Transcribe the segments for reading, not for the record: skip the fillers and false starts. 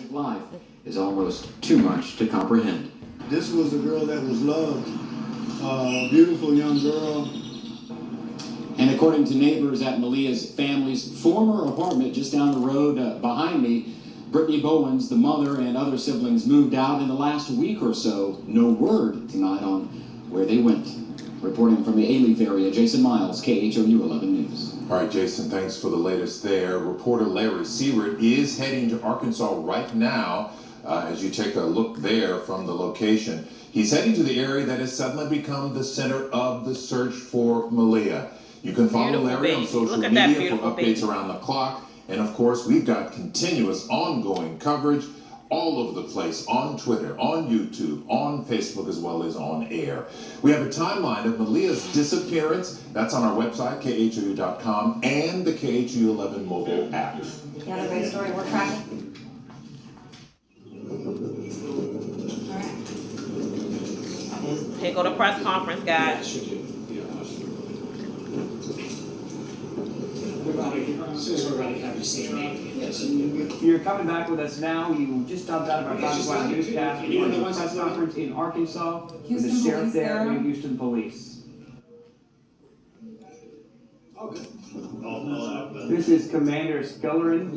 Life is almost too much to comprehend. This was a girl that was loved, beautiful young girl. And according to neighbors at Maleah's family's former apartment just down the road behind me, Brittany Bowens, the mother, and other siblings moved out in the last week or so. No word tonight on where they went. Reporting from the Alief area, Jason Miles, KHOU 11 News. All right, Jason, thanks for the latest there. Reporter Larry Siewert is heading to Arkansas right now as you take a look there from the location. He's heading to the area that has suddenly become the center of the search for Maleah. You can follow Larry on social media for updates around the clock. And of course, we've got continuous ongoing coverage all over the place, on Twitter, on YouTube, on Facebook, as well as on air. We have a timeline of Maleah's disappearance. That's on our website, khou.com, and the KHOU 11 mobile app. Yeah, the great story we're tracking. Here go the press conference, guys. Yes, you're coming back with us now. You just stopped out of our 5 o'clock newscast. You're doing the press conference in Arkansas with the sheriff there and Houston Police. This is Commander Scullerin.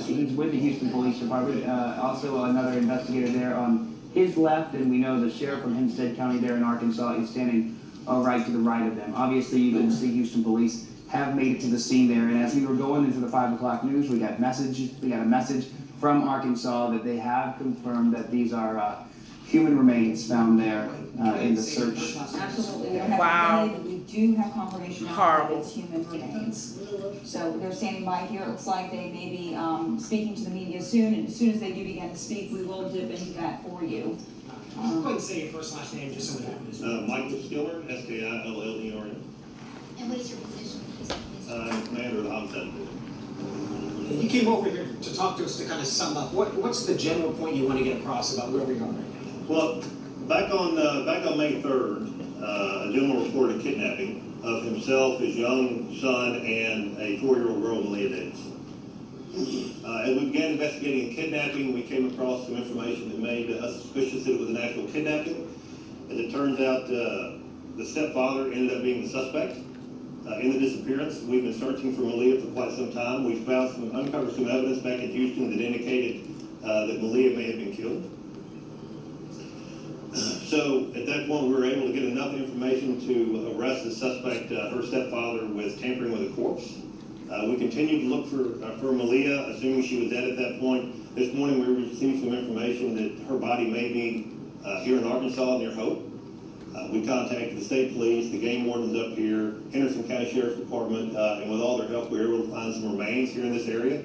He's with the Houston Police Department. Also another investigator there on his left, and we know the sheriff from Hempstead County there in Arkansas is standing right to the right of them. Obviously, you can see Houston Police have made it to the scene there, and as we were going into the 5 o'clock news, we got a message from Arkansas that they have confirmed that these are human remains found there in the search. Absolutely, we don't have any, but we do have confirmation that it's human remains. So they're standing by here. It looks like they may be speaking to the media soon, and as soon as they do begin to speak, we will dip into that for you. Go ahead and say your first last name just so we have this. Michael Skiller, Skillerin. And what is your position? Commander of the homicide. You came over here to talk to us to kind of sum up. What's the general point you want to get across about where we are right now? Well, back on May 3rd, a gentleman reported a kidnapping of himself, his young son, and a 4-year-old girl, Maleah Davis. As we began investigating kidnapping, we came across some information that made us suspicious that it was an actual kidnapping. As it turns out, the stepfather ended up being the suspect in the disappearance. We've been searching for Maleah for quite some time. We uncovered some evidence back in Houston that indicated that Maleah may have been killed. So at that point, we were able to get enough information to arrest the suspect, her stepfather, with tampering with a corpse. We continued to look for Maleah, assuming she was dead at that point. This morning, we received some information that her body may be here in Arkansas near Hope. We contacted the state police, the game wardens up here, Henderson County Sheriff's Department, and with all their help, we were able to find some remains here in this area.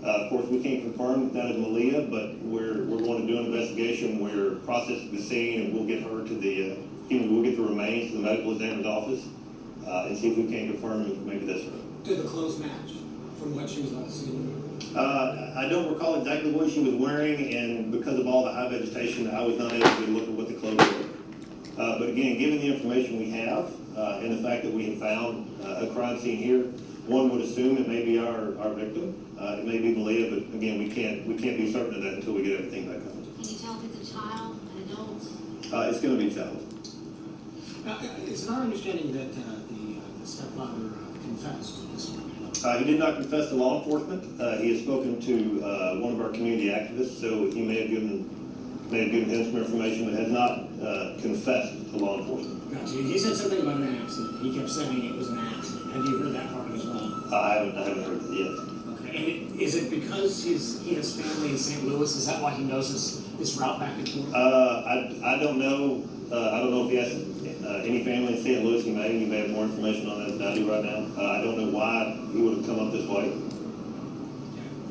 Of course, we can't confirm that is Maleah, but we're going to do an investigation. We're processing the scene, and we'll get her to we'll get the remains to the medical examiner's office and see if we can confirm if maybe that's her. Did the clothes match from what she was last seen? I don't recall exactly what she was wearing, and because of all the high vegetation, I was not able to look at what the clothes were. But again, given the information we have and the fact that we have found a crime scene here, one would assume it may be our victim. It may be Maleah, but again, we can't be certain of that until we get everything back up. Can you tell if it's a child, an adult? It's going to be a child. It's our understanding that the stepfather confessed. He did not confess to law enforcement. He has spoken to one of our community activists, so he may have given him some information, but has not confessed to law enforcement. Gotcha. He said something about an accident. He kept saying it was an accident. Have you heard that part as well? I haven't heard it yet. Okay. And is it because he has family in St. Louis? Is that why he knows this route back and forth? I don't know. I don't know if he has any family in St. Louis. He may have more information on that than I do right now. I don't know why he would have come up this way.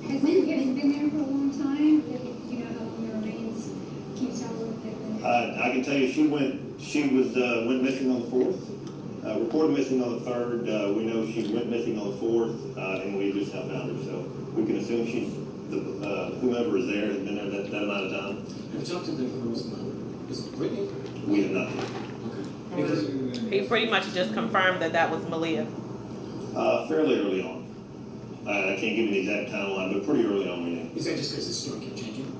Has he been there for a long time? You know, the remains keep telling them. I can tell you, she went missing on the 4th. Reported missing on the 3rd. We know she went missing on the 4th, and we just have found her. So we can assume she's whomever is there has been there that amount of time. Have you talked to the girl's mother? Is it Brittany? We have not. Okay. He pretty much just confirmed that was Maleah. Fairly early on. I can't give you the exact timeline, but pretty early on we knew. Is that just because the story kept changing?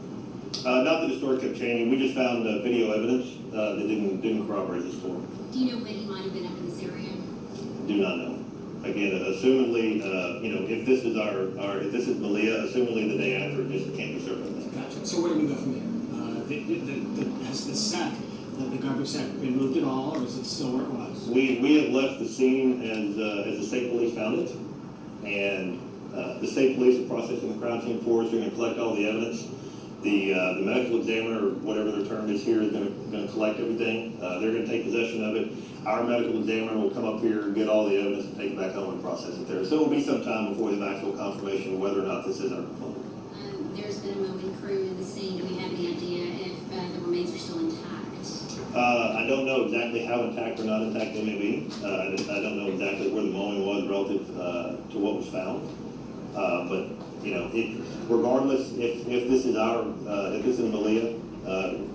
Not that the story kept changing. We just found video evidence that didn't corroborate the story. Do you know when he might have been up in this area? Do not know. Again, assumingly, if this is if this is Maleah, assumingly the day after, just can't be certain. Gotcha. So where do we go from here? Has the sack, the garbage sack, been moved at all, or is it still where it was? We have left the scene as the state police found it, and the state police are processing the crime scene for us. They're going to collect all the evidence. The medical examiner, or whatever their term is here, is going to collect everything. They're going to take possession of it. Our medical examiner will come up here and get all the evidence and take it back home and process it there. So it will be some time before the actual confirmation of whether or not this is our complaint. There's been a mowing crew in the scene. Do we have any idea if the remains are still intact? I don't know exactly how intact or not intact they may be. I don't know exactly where the mowing was relative to what was found. But regardless, if this is if this is Maleah,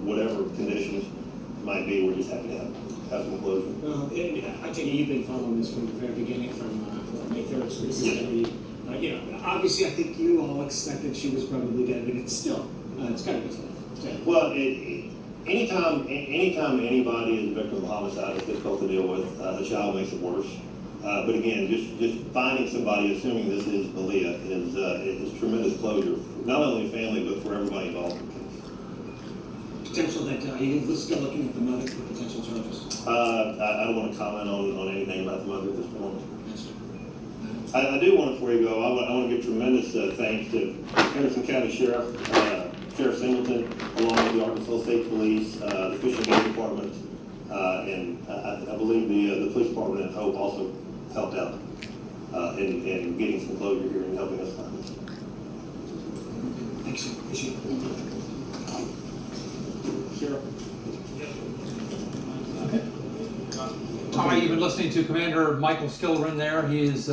whatever conditions might be, we're just happy to have some closure. Well, I take it you've been following this from the very beginning, from May 3rd. So this is going to be, obviously, I think you all expected she was probably dead, but it's still, it's got to be tough. Well, anytime anybody is a victim of homicide, it's difficult to deal with. The child makes it worse. But again, just finding somebody, assuming this is Maleah, is tremendous closure, not only the family, but for everybody involved in the case. Potential that you're still looking at the mother for potential charges? I don't want to comment on anything about the mother at this point. I do want to, before you go, I want to give tremendous thanks to Henderson County Sheriff, Sheriff Singleton, along with the Arkansas State Police, the Fish and Game Department, and I believe the police department at Hope also helped out in getting some closure here and helping us find it. Thanks, appreciate it. Sheriff. All right, you've been listening to Commander Michael Skillerin there. He is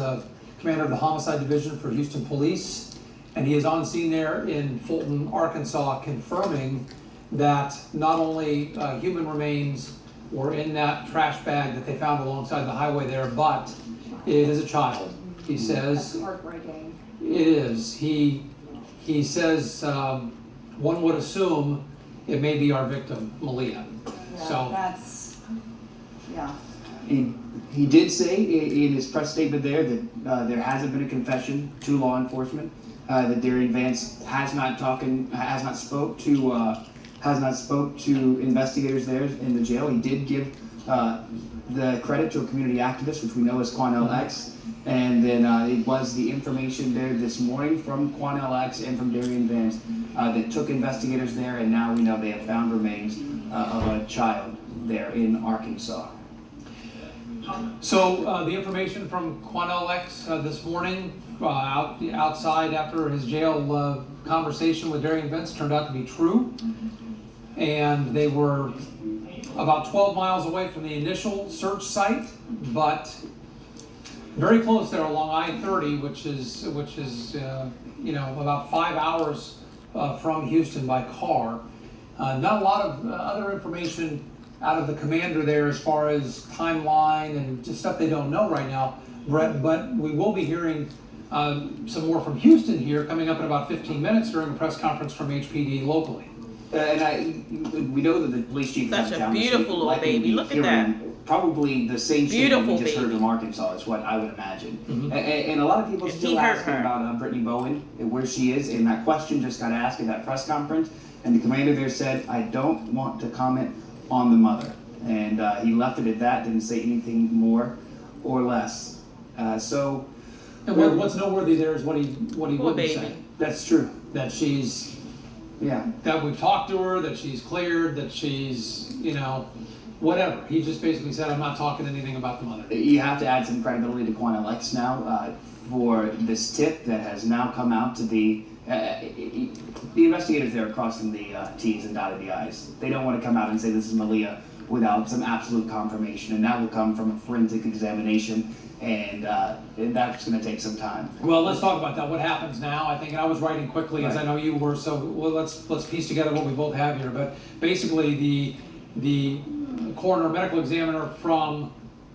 commander of the Homicide Division for Houston Police, and he is on scene there in Fulton, Arkansas, confirming that not only human remains were in that trash bag that they found alongside the highway there, but it is a child. He says That's heartbreaking. it is. He says one would assume it may be our victim, Maleah. Yeah, So that's, yeah. He did say in his press statement there that there hasn't been a confession to law enforcement. That Derion Vence has not spoke to investigators there in the jail. He did give the credit to a community activist, which we know is Quanell X, and then it was the information there this morning from Quanell X and from Derion Vence that took investigators there, and now we know they have found remains of a child there in Arkansas. So the information from Quanell X this morning, outside after his jail conversation with Derion Vence, turned out to be true. And they were about 12 miles away from the initial search site, but very close there along I-30, which is about 5 hours from Houston by car. Not a lot of other information out of the commander there as far as timeline and just stuff they don't know right now, Brett, but we will be hearing some more from Houston here coming up in about 15 minutes during a press conference from HPD locally. We know that the police chief Such a beautiful little baby. Look at that. Probably the same Beautiful statement we just heard baby. from Arkansas is what I would imagine. Mm-hmm. And a lot of people If he still hurt asking her. about Brittany Bowen and where she is, and that question just got asked at that press conference, and the commander there said, "I don't want to comment on the mother," and he left it at that, didn't say anything more or less. So, And what's noteworthy there is what he wouldn't baby. say. that's true. That she's, Yeah. that we've talked to her, that she's cleared, that she's, whatever. He just basically said, I'm not talking anything about the mother. You have to add some credibility to Quanell X now for this tip that has now come out to be. The investigators there are crossing the T's and dotting the I's. They don't want to come out and say this is Maleah without some absolute confirmation, and that will come from a forensic examination, and that's going to take some time. Well, let's talk about that. What happens now? I think I was writing quickly, as I know you were. So let's piece together what we both have here. But basically, the coroner medical examiner from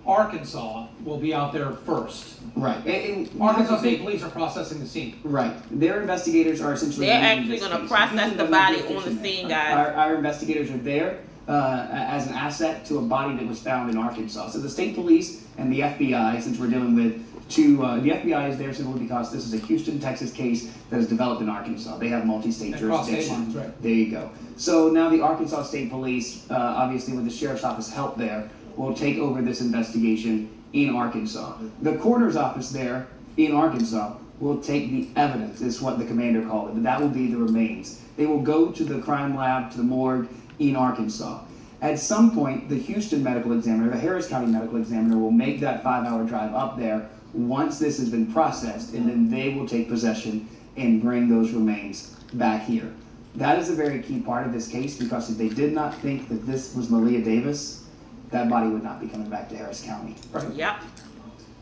Arkansas will be out there first. Right. And Arkansas State Police are processing the scene. Right. Their investigators are essentially. They're actually going to process the body on the scene, guys. Our investigators are there as an asset to a body that was found in Arkansas. So the state police and the FBI, since we're dealing with the FBI is there simply because this is a Houston, Texas case that is developed in Arkansas. They have multi-state jurisdiction. Right. There you go. So now the Arkansas State Police, obviously with the Sheriff's Office help there, will take over this investigation in Arkansas. The coroner's office there in Arkansas will take the evidence, is what the commander called it. That will be the remains. They will go to the crime lab, to the morgue in Arkansas. At some point, the Houston medical examiner, the Harris County medical examiner, will make that 5-hour drive up there once this has been processed, and then they will take possession and bring those remains back here. That is a very key part of this case, because if they did not think that this was Maleah Davis, that body would not be coming back to Harris County. Right. Yep.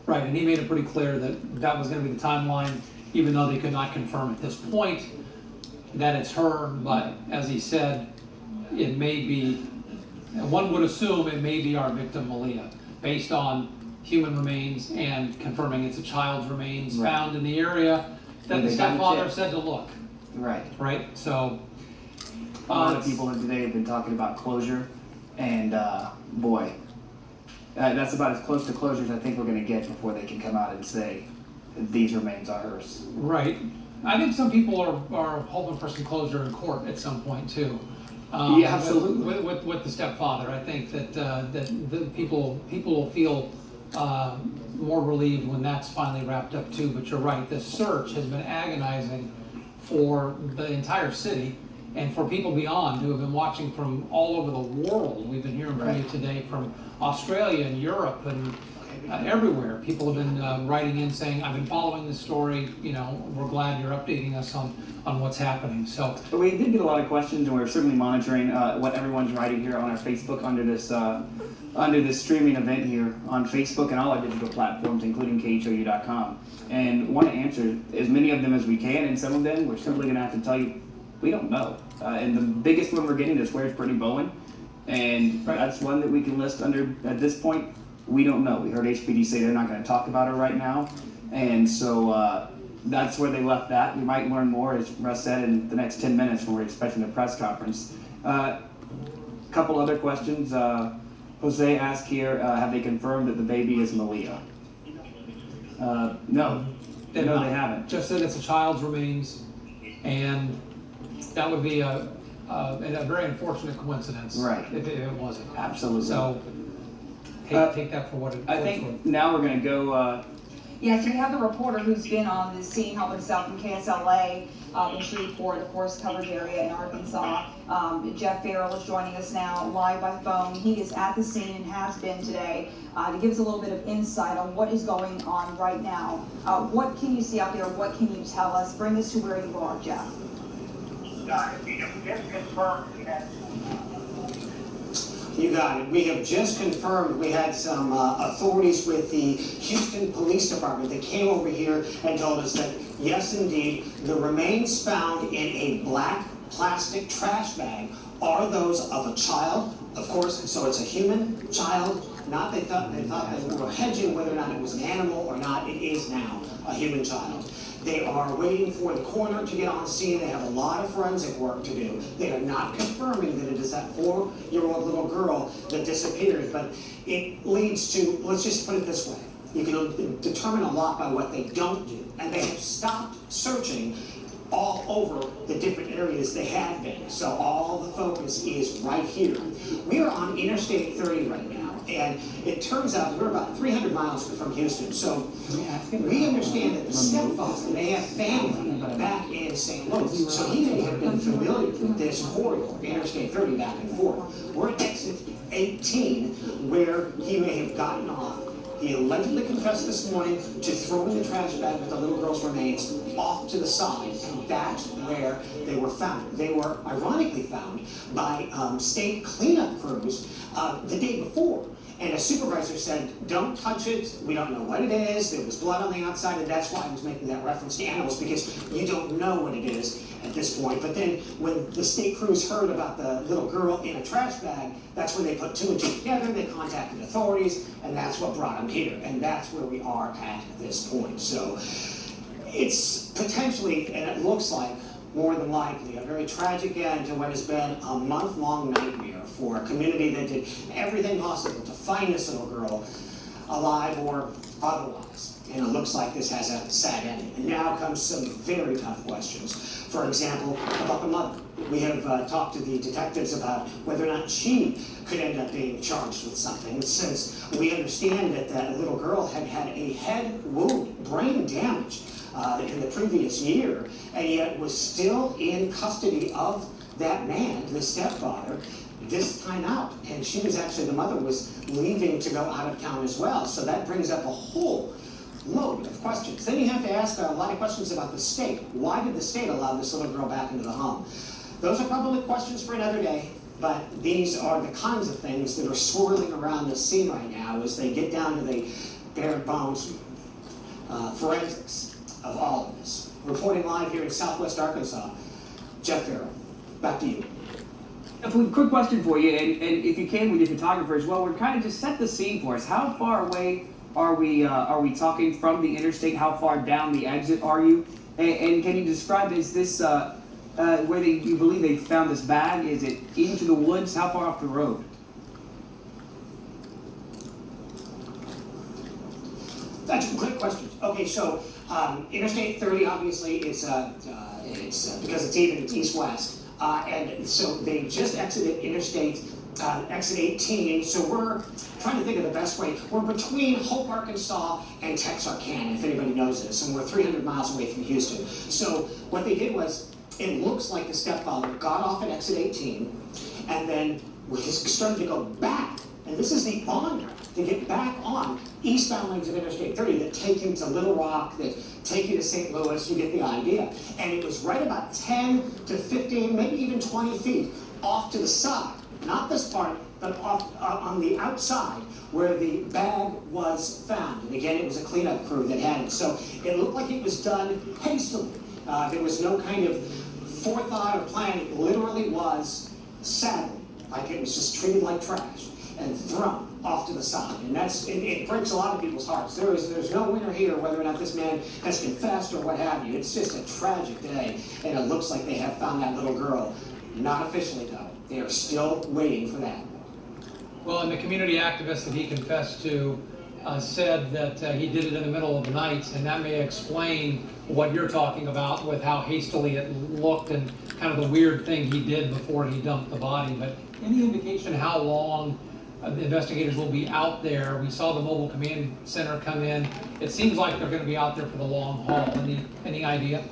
Right, and he made it pretty clear that that was going to be the timeline, even though they could not confirm at this point that it's her, but as he said, it may be, one would assume it may be our victim Maleah, based on human remains and confirming it's a child's remains found in the area that the stepfather said to look. Right. Right, so. A lot of people today have been talking about closure, and boy, that's about as close to closure as I think we're going to get before they can come out and say these remains are hers. Right. I think some people are hoping for some closure in court at some point too. Yeah, absolutely. With the stepfather, I think that the people will feel more relieved when that's finally wrapped up too. But you're right, this search has been agonizing for the entire city and for people beyond who have been watching from all over the world. We've been hearing from you today from Australia and Europe and everywhere. People have been writing in saying, I've been following this story, you know, we're glad you're updating us on what's happening. So, but we did get a lot of questions, and we're certainly monitoring what everyone's writing here on our Facebook under this streaming event here on Facebook and all our digital platforms, including KHOU.com. And want to answer as many of them as we can, and some of them we're simply going to have to tell you, we don't know. And the biggest one we're getting is where's Brittany Bowen, and that's one that we can list under at this point. We don't know. We heard HPD say they're not going to talk about her right now, and so that's where they left that. We might learn more, as Russ said, in the next 10 minutes when we're expecting a press conference. Couple other questions. Jose asked here, have they confirmed that the baby is Maleah? No. No, they haven't. Just that it's a child's remains, and that would be a very unfortunate coincidence. Right. If it wasn't. Absolutely. So take that for what it is. I think now we're going to go. Yes, we have the reporter who's been on the scene, helping us out from KSLA in Shreveport, of course, coverage area in Arkansas. Jeff Farrell is joining us now live by phone. He is at the scene and has been today to give us a little bit of insight on what is going on right now. What can you see out there? What can you tell us? Bring us to where you are, Jeff. You got it. We have just confirmed we had some authorities with the Houston Police Department that came over here and told us that, yes, indeed, the remains found in a black plastic trash bag are those of a child, of course, so it's a human child. Not they thought they were hedging whether or not it was an animal or not. It is now a human child. They are waiting for the coroner to get on scene. They have a lot of forensic work to do. They are not confirming that it is that 4-year-old little girl that disappeared, but it leads to, let's just put it this way, you can determine a lot by what they don't do. And they have stopped searching all over the different areas they had been. So all the focus is right here. We are on Interstate 30 right now. And it turns out we're about 300 miles from Houston. So we understand that the stepfather may have family back in St. Louis. So he may have been familiar with this corridor, Interstate 30, back and forth. We're at exit 18, where he may have gotten off. He allegedly confessed this morning to throwing the trash bag with the little girl's remains off to the side, and that's where they were found. They were ironically found by state cleanup crews the day before. And a supervisor said, don't touch it, we don't know what it is, there was blood on the outside, and that's why I was making that reference to animals, because you don't know what it is at this point. But then when the state crews heard about the little girl in a trash bag, that's when they put 2 and 2 together, they contacted authorities, and that's what brought them here. And that's where we are at this point. So it's potentially, and it looks like, more than likely, a very tragic end to what has been a month-long nightmare for a community that did everything possible to find this little girl, alive or otherwise. And it looks like this has a sad ending. And now comes some very tough questions. For example, about the mother. We have talked to the detectives about whether or not she could end up being charged with something, since we understand that that little girl had had a head wound, brain damage, in the previous year, and yet was still in custody of that man, the stepfather, this time out. And she was actually, the mother was leaving to go out of town as well. So that brings up a whole load of questions. Then you have to ask a lot of questions about the state. Why did the state allow this little girl back into the home? Those are probably questions for another day, but these are the kinds of things that are swirling around the scene right now as they get down to the bare bones forensics of all of this. Reporting live here in Southwest Arkansas, Jeff Farrell, back to you. A quick question for you, and if you can, with your photographer as well, we're kind of just set the scene for us. How far away are we talking from the interstate? How far down the exit are you? And can you describe, is this where you believe they found this bag? Is it into the woods? How far off the road? That's a great question. Okay, so Interstate 30, obviously, it's because it's even, it's east-west. And so they just exited Interstate, exit 18. So we're trying to think of the best way. We're between Hope, Arkansas and Texarkana, if anybody knows this. And we're 300 miles away from Houston. So what they did was, it looks like the stepfather got off at exit 18 and then started to go back. And this is the on-ramp to get back on eastbound lanes of Interstate 30 that take you to Little Rock, that take you to St. Louis. You get the idea. And it was right about 10 to 15, maybe even 20 feet off to the side. Not this part, but off on the outside where the bag was found. And again, it was a cleanup crew that had it. So it looked like it was done hastily. There was no kind of forethought or plan. It literally was, sadly, like it was just treated like trash and thrown off to the side. And it breaks a lot of people's hearts. There's no winner here whether or not this man has confessed or what have you. It's just a tragic day, and it looks like they have found that little girl. Not officially, though. They are still waiting for that. Well, and the community activist that he confessed to said that he did it in the middle of the night, and that may explain what you're talking about with how hastily it looked and kind of the weird thing he did before he dumped the body. But any indication how long the investigators will be out there? We saw the mobile command center come in. It seems like they're going to be out there for the long haul. Any idea?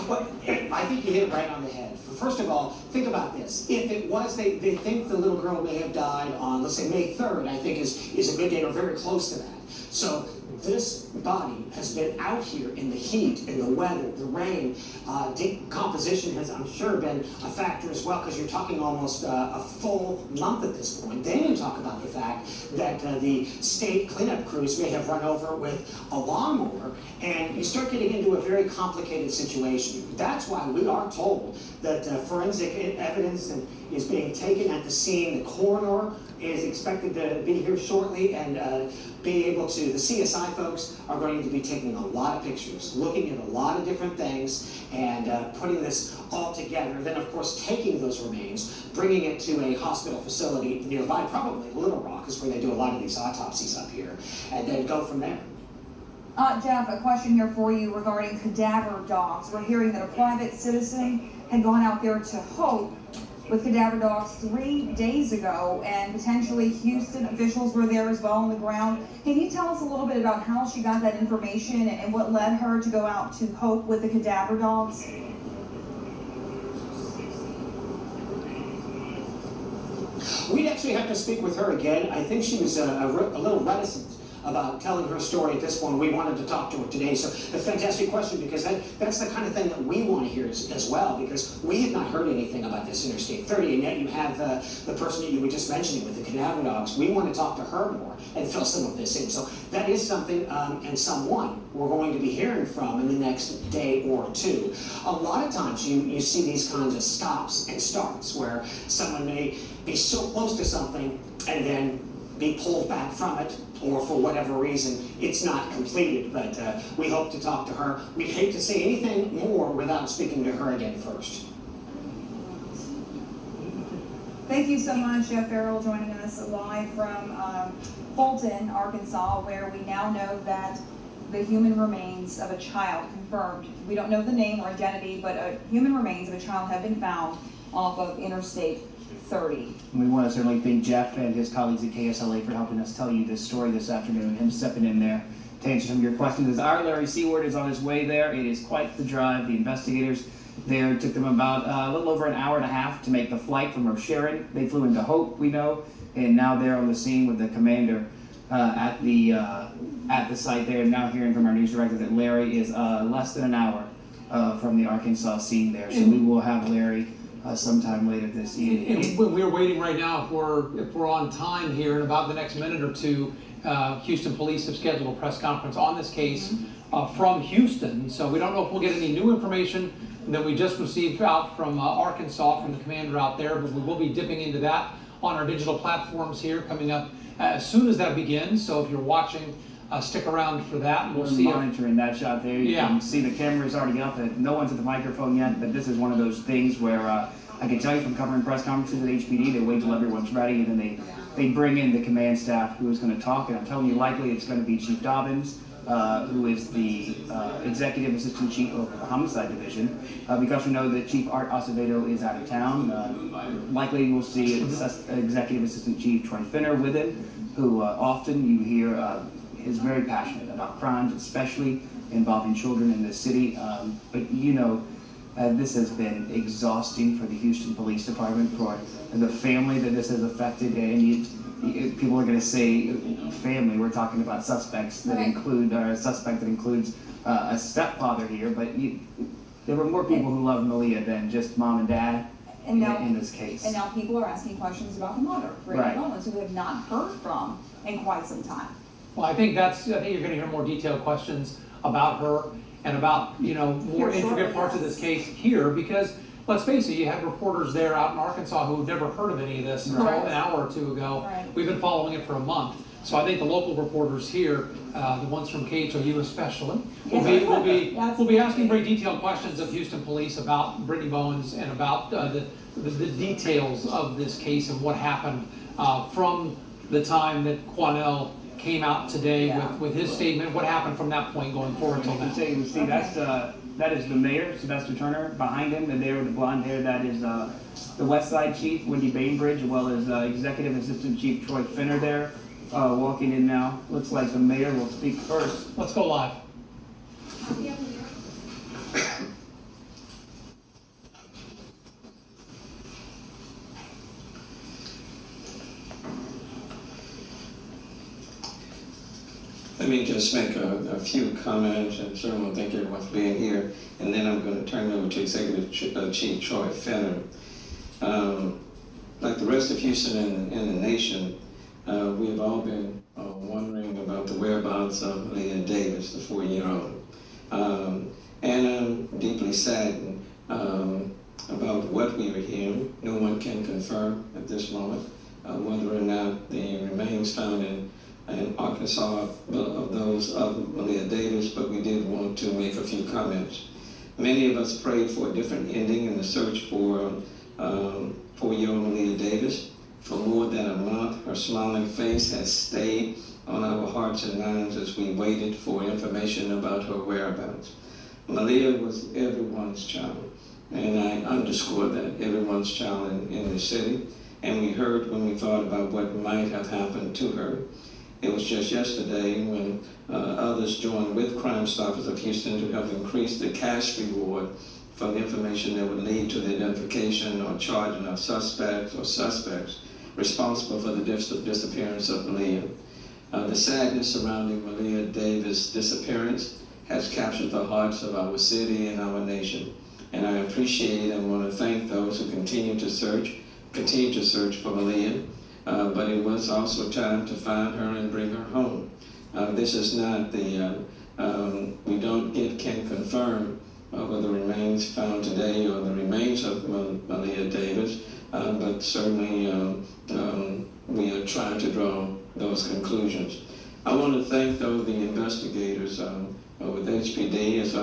Well, I think you hit it right on the head. First of all, think about this. If it was, they think the little girl may have died on, let's say, May 3rd, I think is a good date, or very close to that. So this body has been out here in the heat, in the weather, the rain. Decomposition has, I'm sure, been a factor as well, because you're talking almost a full month at this point. Then you talk about the fact that the state cleanup crews may have run over with a lawnmower, and you start getting into a very complicated situation. That's why we are told that forensic evidence is being taken at the scene. The coroner is expected to be here shortly, and be able to, the CSI folks are going to be taking a lot of pictures, looking at a lot of different things, and putting this all together. Then, of course, taking those remains, bringing it to a hospital facility nearby, probably Little Rock is where they do a lot of these autopsies up here, and then go from there. Jeff, a question here for you regarding cadaver dogs. We're hearing that a private citizen had gone out there to Hope with cadaver dogs 3 days ago, and potentially Houston officials were there as well on the ground. Can you tell us a little bit about how she got that information and what led her to go out to Hope with the cadaver dogs? We'd actually have to speak with her again. I think she was a little reticent about telling her story at this point. We wanted to talk to her today. So a fantastic question, because that's the kind of thing that we want to hear as well, because we had not heard anything about this Interstate 30, and yet you have the person that you were just mentioning with the cadaver dogs. We want to talk to her more and fill some of this in. So that is something and someone we're going to be hearing from in the next day or two. A lot of times you see these kinds of stops and starts where someone may be so close to something and then be pulled back from it, or for whatever reason it's not completed. But we hope to talk to her. We'd hate to say anything more without speaking to her again first. Thank you so much, Jeff Farrell, joining us live from Fulton, Arkansas, where we now know that the human remains of a child confirmed. We don't know the name or identity, but human remains of a child have been found off of Interstate 30. We want to certainly thank Jeff and his colleagues at KSLA for helping us tell you this story this afternoon, him stepping in there to answer some of your questions. As our Larry Seward is on his way there, it is quite the drive. The investigators there took them about a little over an hour and a half to make the flight from Sharon. They flew into Hope, we know, and now they're on the scene with the commander at the site there. And now hearing from our news director that Larry is less than an hour from the Arkansas scene there. So we will have Larry sometime later this evening. And we're waiting right now, if we're on time here, in about the next minute or two, Houston Police have scheduled a press conference on this case from Houston. So we don't know if we'll get any new information that we just received out from Arkansas, from the commander out there, but we will be dipping into that on our digital platforms here coming up as soon as that begins. So if you're watching, stick around for that. We're monitoring that shot there. You can see the camera's already up. No one's at the microphone yet, but this is one of those things where I can tell you from covering press conferences at HPD, they wait till everyone's ready, and then they bring in the command staff who is going to talk. And I'm telling you, likely it's going to be Chief Dobbins, who is the Executive Assistant Chief of the Homicide Division, because we know that Chief Art Acevedo is out of town. Likely we'll see Executive Assistant Chief Troy Finner with him, who often you hear is very passionate about crimes, especially involving children in this city. But you know, this has been exhausting for the Houston Police Department, for the family that this has affected, and people are going to say family. We're talking about suspects that include a suspect that includes a stepfather here, but there were more people who loved Maleah than just mom and dad in this case. And now people are asking questions about the mother, Brittany Bowens, who we have not heard from in quite some time. Well, I think you're going to hear more detailed questions about her and about, more intricate parts of this case here, because let's face it, you had reporters there out in Arkansas who have never heard of any of this until an hour or two ago. Right. We've been following it for a month. So I think the local reporters here, the ones from KHOU especially, will be asking very detailed questions of Houston Police about Brittany Bowens and about the details of this case and what happened from the time that Quanell came out today with his statement, what happened from that point going forward until now. You see, that is the mayor, Sylvester Turner, behind him, and there with the blonde hair, that is the West Side Chief, Wendy Bainbridge, as well as Executive Assistant Chief Troy Finner there, walking in now. Looks like the mayor will speak first. Let's go live. Let me just make a few comments, and certainly thank everyone for being here, and then I'm going to turn it over to Executive Chief Troy Finner. Like the rest of Houston and the nation, we have all been wondering about the whereabouts of Maleah Davis, the 4-year-old. And I'm deeply saddened about what we are hearing. No one can confirm at this moment whether or not the remains found in Arkansas of those of Maleah Davis, but we did want to make a few comments. Many of us prayed for a different ending in the search for 4-year-old Maleah Davis. For more than a month, her smiling face has stayed on our hearts and minds as we waited for information about her whereabouts. Maleah was everyone's child, and I underscore that, everyone's child in the city. And we heard when we thought about what might have happened to her. It was just yesterday when others joined with Crime Stoppers of Houston to help increase the cash reward for information that would lead to the identification or charging of suspects responsible for the disappearance of Maleah. The sadness surrounding Maleah Davis' disappearance has captured the hearts of our city and our nation. And I appreciate and want to thank those who continue to search for Maleah. But it was also time to find her and bring her home. This is not the, we can confirm whether the remains found today or the remains of Maleah Davis, but certainly we are trying to draw those conclusions. I want to thank, though, the investigators with HPD as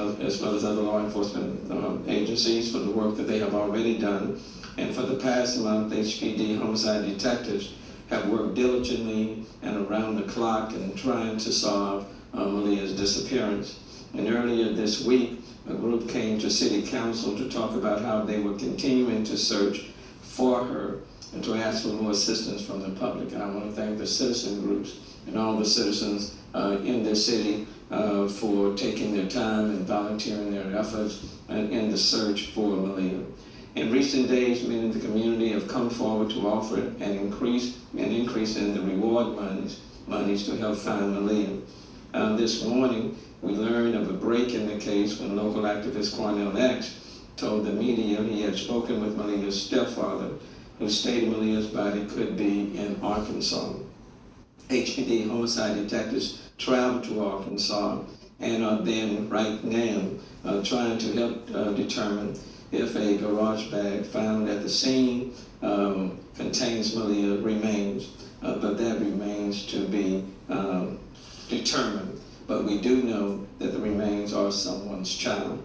well as other law enforcement agencies for the work that they have already done. And for the past month, HPD homicide detectives have worked diligently and around the clock in trying to solve Maleah's disappearance. And earlier this week, a group came to City Council to talk about how they were continuing to search for her and to ask for more assistance from the public. And I want to thank the citizen groups and all the citizens in this city for taking their time and volunteering their efforts in the search for Maleah. In recent days, many in the community have come forward to offer an increase in the reward monies to help find Maleah. This morning, we learned of a break in the case when local activist Quanell X told the media he had spoken with Maleah's stepfather, who stated Maleah's body could be in Arkansas. HPD homicide detectives traveled to Arkansas and are then right now trying to help determine if a garage bag found at the scene contains Maleah remains, but that remains to be determined. But we do know that the remains are someone's child.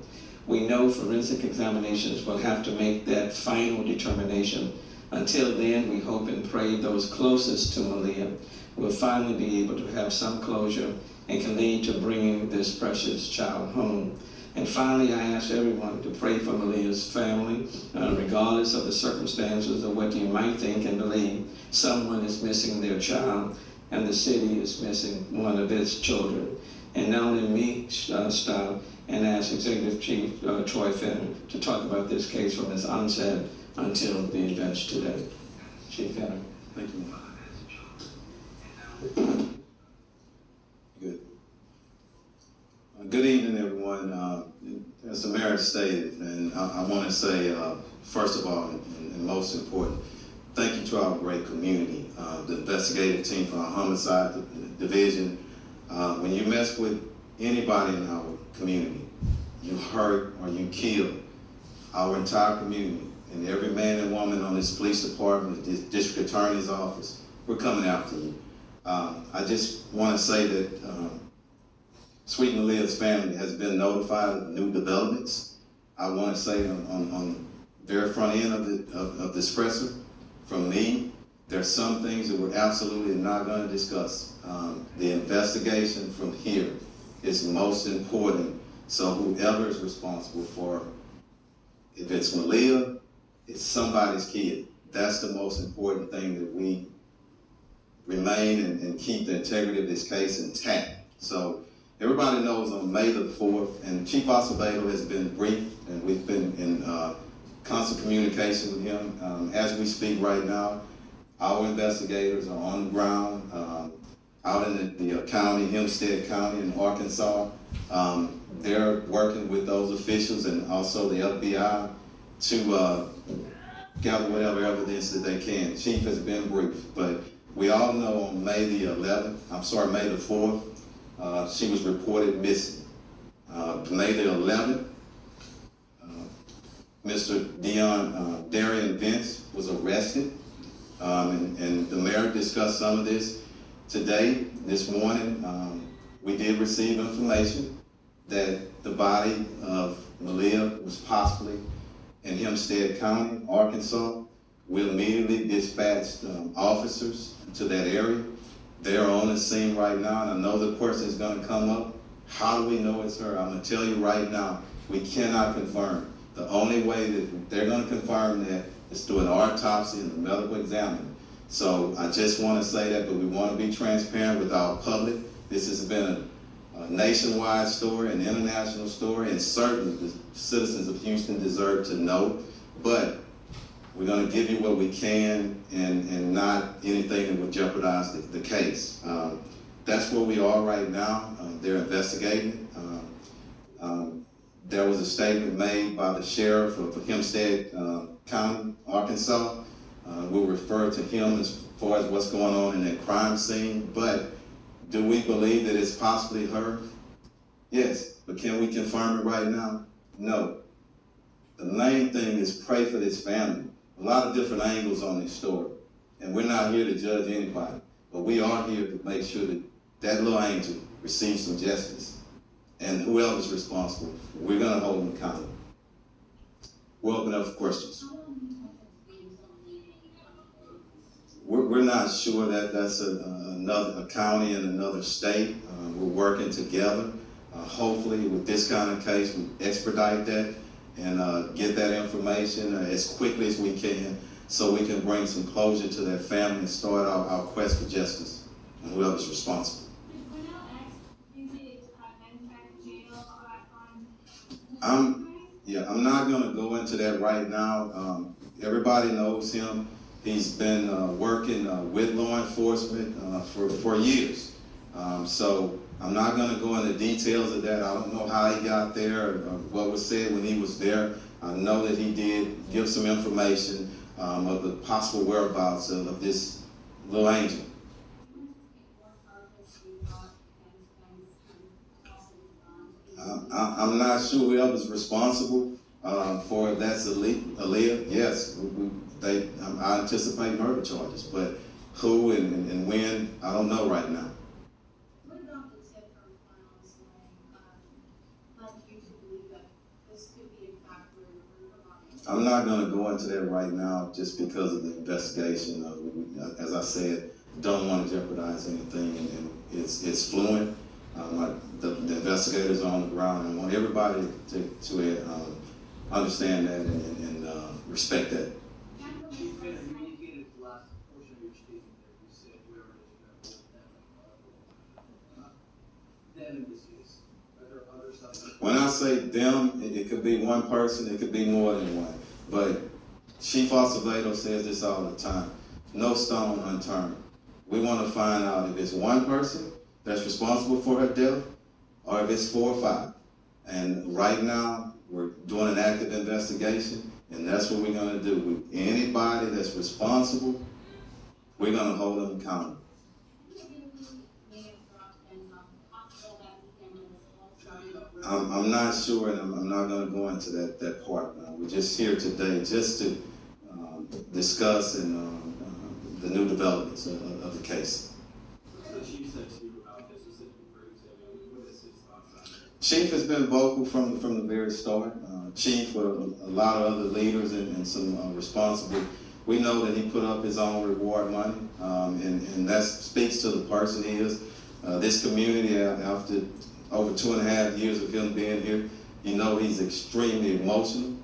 We know forensic examinations will have to make that final determination. Until then, we hope and pray those closest to Maleah will finally be able to have some closure and can lead to bringing this precious child home. And finally, I ask everyone to pray for Maleah's family, regardless of the circumstances or what you might think and believe. Someone is missing their child, and the city is missing one of its children. And now let me stop and ask Executive Chief Troy Fenner to talk about this case from its onset until the events today. Chief Fenner. Thank you. Good. Good evening, everyone. As the mayor stated, and I want to say, first of all, and most important, thank you to our great community, the investigative team for our homicide division. When you mess with anybody in our community, you hurt or you kill our entire community, and every man and woman on this police department, this district attorney's office, we're coming after you. I just want to say that Sweet Maleah's family has been notified of new developments. I want to say on the very front end of this presser, from me, there's some things that we're absolutely not going to discuss. The investigation from here is most important. So whoever is responsible for, if it's Maleah, it's somebody's kid. That's the most important thing, that we remain and keep the integrity of this case intact. So everybody knows on May the 4th, and Chief Acevedo has been briefed, and we've been in constant communication with him. As we speak right now, our investigators are on the ground out in the county, Hempstead County in Arkansas. They're working with those officials and also the FBI to gather whatever evidence that they can. Chief has been briefed, but we all know on May the 4th, she was reported missing. May the 11th, Mr. Derion Vence was arrested, and the mayor discussed some of this today. This morning, we did receive information that the body of Maleah was possibly in Hempstead County, Arkansas. We immediately dispatched officers to that area. They are on the scene right now, and I know the question is going to come up. How do we know it's her? I'm going to tell you right now, we cannot confirm. The only way that they're going to confirm that is through an autopsy and a medical examiner. So I just want to say that, but we want to be transparent with our public. This has been a nationwide story, an international story, and certainly the citizens of Houston deserve to know. But we're going to give you what we can, and not anything that would jeopardize the case. that's where we are right now. They're investigating. There was a statement made by the sheriff of Hempstead County, Arkansas. We'll refer to him as far as what's going on in that crime scene, but do we believe that it's possibly her? Yes, but can we confirm it right now? No. The main thing is pray for this family. A lot of different angles on this story, and we're not here to judge anybody, but we are here to make sure that that little angel receives some justice. And whoever's responsible, we're gonna hold them accountable. We'll open up for questions. We're not sure that that's a county in another state. We're working together. Hopefully with this kind of case, we expedite that and get that information as quickly as we can so we can bring some closure to that family and start our quest for justice and whoever's responsible. I'm not going to go into that right now. Everybody knows him. He's been working with law enforcement for years. So I'm not going to go into details of that. I don't know how he got there or what was said when he was there. I know that he did give some information of the possible whereabouts of this little angel. I'm not sure whoever's responsible for if that's Aaliyah. Yes, I anticipate murder charges, but who and when, I don't know right now. What about the tip from Quanell's led you to believe that this could be a factor in the I'm not going to go into that right now just because of the investigation. As I said, don't want to jeopardize anything, and it's fluent. The investigators are on the ground, and I want everybody to understand that and respect that. When I say them, it could be one person, it could be more than one. But Chief Acevedo says this all the time: no stone unturned. We want to find out if it's one person that's responsible for her death, or if it's 4 or 5. And right now, we're doing an active investigation, and that's what we're going to do. With anybody that's responsible, we're going to hold them accountable. I'm not sure, and I'm not going to go into that part now. We're just here today just to discuss and the new developments of the case. Chief has been vocal from the very start. Chief, with a lot of other leaders and some responsible. We know that he put up his own reward money, and that speaks to the person he is. This community, after over 2.5 years of him being here, you know he's extremely emotional,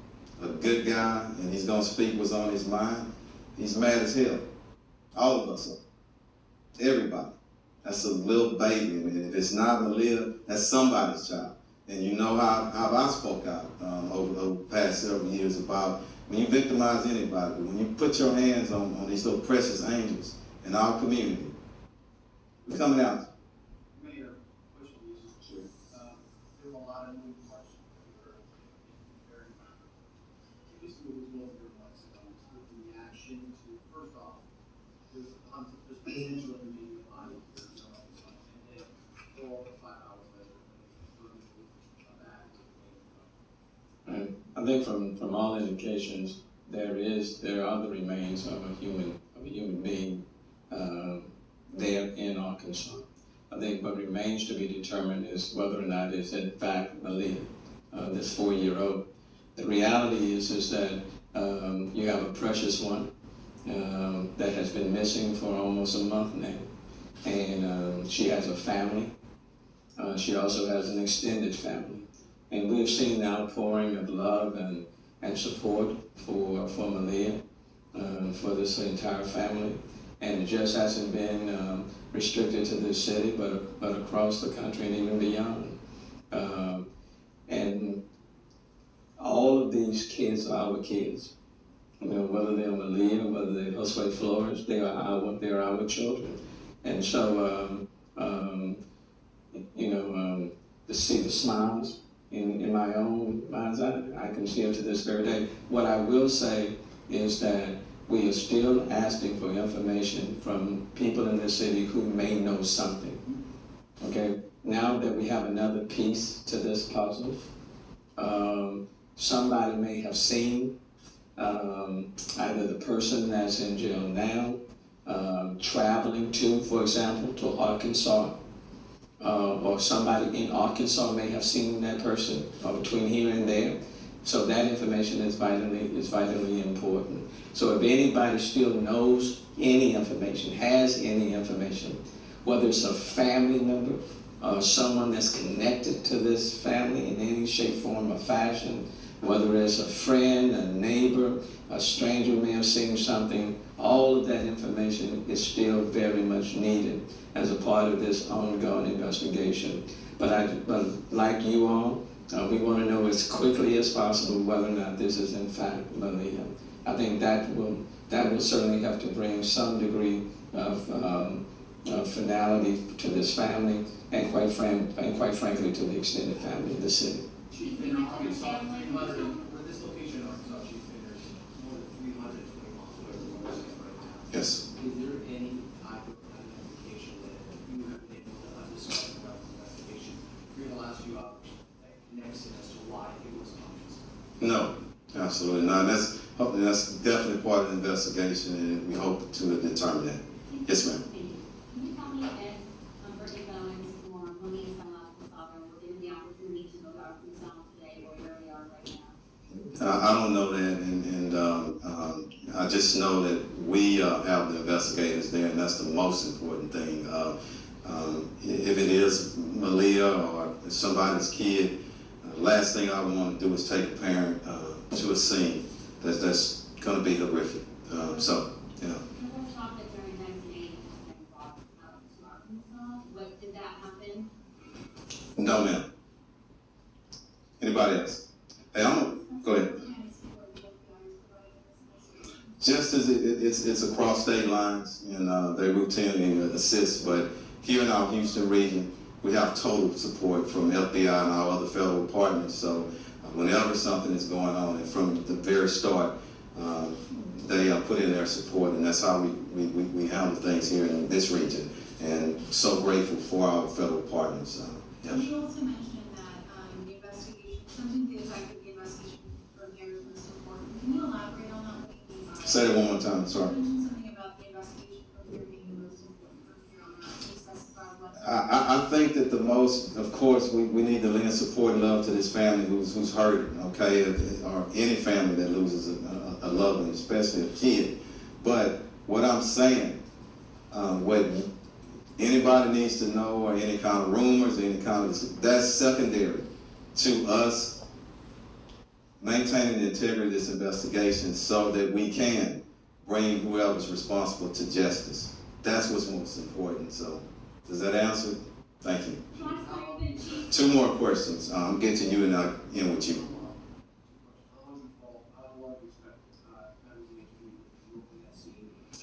a good guy, and he's going to speak what's on his mind. He's mad as hell. All of us are. Everybody. That's a little baby, and if it's not Maleah, that's somebody's child. And you know how I spoke out over the past several years about when you victimize anybody, when you put your hands on these little precious angels in our community, we're coming out. Mayor, question is, sure. There were a lot of moving parts very much. This was one of your months ago. With the reaction to, first off, there's potential in being body. I think from all indications, there are the remains of a human being there in Arkansas. I think what remains to be determined is whether or not it's in fact Maleah, this 4-year-old. The reality is that you have a precious one that has been missing for almost a month now, and she has a family. She also has an extended family. And we've seen the outpouring of love and support for Maleah, for this entire family. And it just hasn't been restricted to this city, but across the country and even beyond. And all of these kids are our kids. You know, whether they're Maleah, whether they're Josue Flores, they are our children. And so see the smiles in my own mind's eye. I can see them to this very day. What I will say is that we are still asking for information from people in the city who may know something. Okay, now that we have another piece to this puzzle, somebody may have seen either the person that's in jail now traveling to, for example, to Arkansas, or somebody in Arkansas may have seen that person between here and there. So that information is vitally important. So if anybody still knows any information, has any information, whether it's a family member or someone that's connected to this family in any shape, form, or fashion, whether it's a friend, a neighbor, a stranger may have seen something, all of that information is still very much needed as a part of this ongoing investigation. But like you all, we want to know as quickly as possible whether or not this is in fact Maleah. I think that will certainly have to bring some degree of finality to this family, and quite frankly to the extended family of the city. Chief, in Arkansas, 300, for this location in Arkansas, Chief, there's more than 320 miles away from where we're right now. Yes. Is there any type of identification that you have been able to undiscover throughout the investigation during the last few hours that connects it as to why it was Arkansas? No, absolutely not. That's definitely part of the investigation, and we hope to determine that. Yes, ma'am. Can you tell me if Brittany Bowens or Maleah's father were given the opportunity to go to Arkansas today, or where they are right now? I don't know that, and I just know that we have the investigators there, and that's the most important thing. If it is Maleah or somebody's kid, the last thing I would want to do is take a parent to a scene that's going to be horrific. So, yeah. The whole talk that Derion Vence made has been brought out to Arkansas. What did that happen? No, ma'am. Anybody else? Hey, go ahead. Just as it's across state lines, and they routinely assist, but here in our Houston region, we have total support from FBI and our other federal partners. So whenever something is going on, and from the very start, they put in their support, and that's how we handle things here in this region. And so grateful for our federal partners. Yeah. You also mentioned that the investigation, something to the effect that the investigation from here is most important. Can you elaborate on that? What do you mean by that? Say that one more time, sorry. You mentioned something about the investigation from here being the most important from here on out. Can you specify what? I think that the most, of course, we need to lend support and love to this family who's hurting, okay, or any family that loses a loved one, especially a kid. But what I'm saying, what anybody needs to know, or any kind of rumors, any kind of, that's secondary to us maintaining the integrity of this investigation so that we can bring whoever's responsible to justice. That's what's most important. So, does that answer? Thank you. Two more questions. I'm getting you and I'll end with you.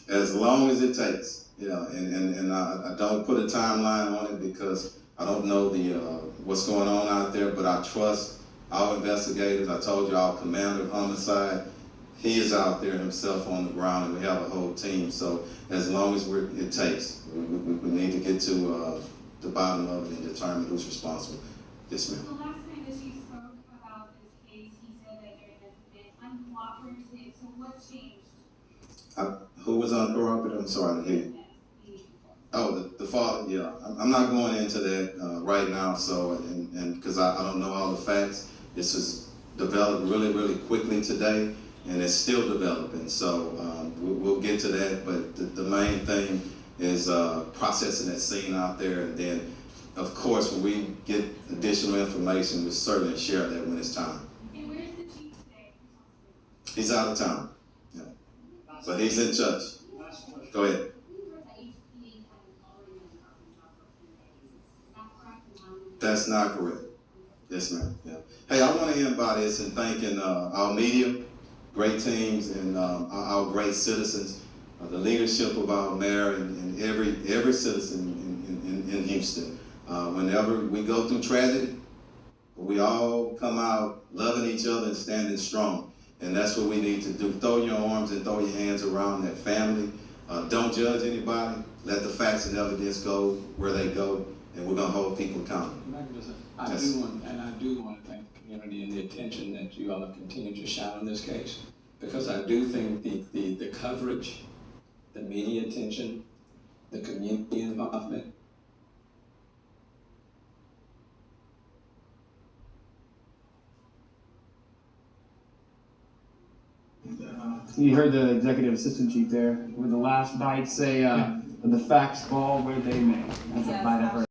As long as it takes, and I don't put a timeline on it because I don't know what's going on out there, but I trust our investigators. I told you our commander of homicide, he is out there himself on the ground, and we have a whole team. So as long as it takes, we need to get to the bottom of it and determine who's responsible. Yes, ma'am. The last time that you spoke about this case, he said that there has been uncooperative. So what changed? Who was uncooperative? I'm sorry, I didn't hear you. Oh, the father, yeah. I'm not going into that right now, so, and because I don't know all the facts. This was developed really, really quickly today, and it's still developing, so we'll get to that, but the main thing is processing that scene out there, and then, of course, when we get additional information, we'll certainly share that when it's time. And where's the chief today? He's out of town, yeah. But he's in church. Go ahead. That's not correct. Yes, ma'am. Yeah. Hey, I want to end by this and thanking our media, great teams, and our great citizens, the leadership of our mayor and every citizen in Houston. Whenever we go through tragedy, We all come out loving each other and standing strong. And that's what we need to do. Throw your arms and throw your hands around that family. Don't judge anybody. Let the facts and evidence go where they go, and we're gonna hold people accountable. I do want to thank the community and the attention that you all have continued to shine on this case, because I do think the coverage, the media attention, the community involvement, You heard the executive assistant chief there with the last bite say, the facts fall where they may. That's a bite I've heard.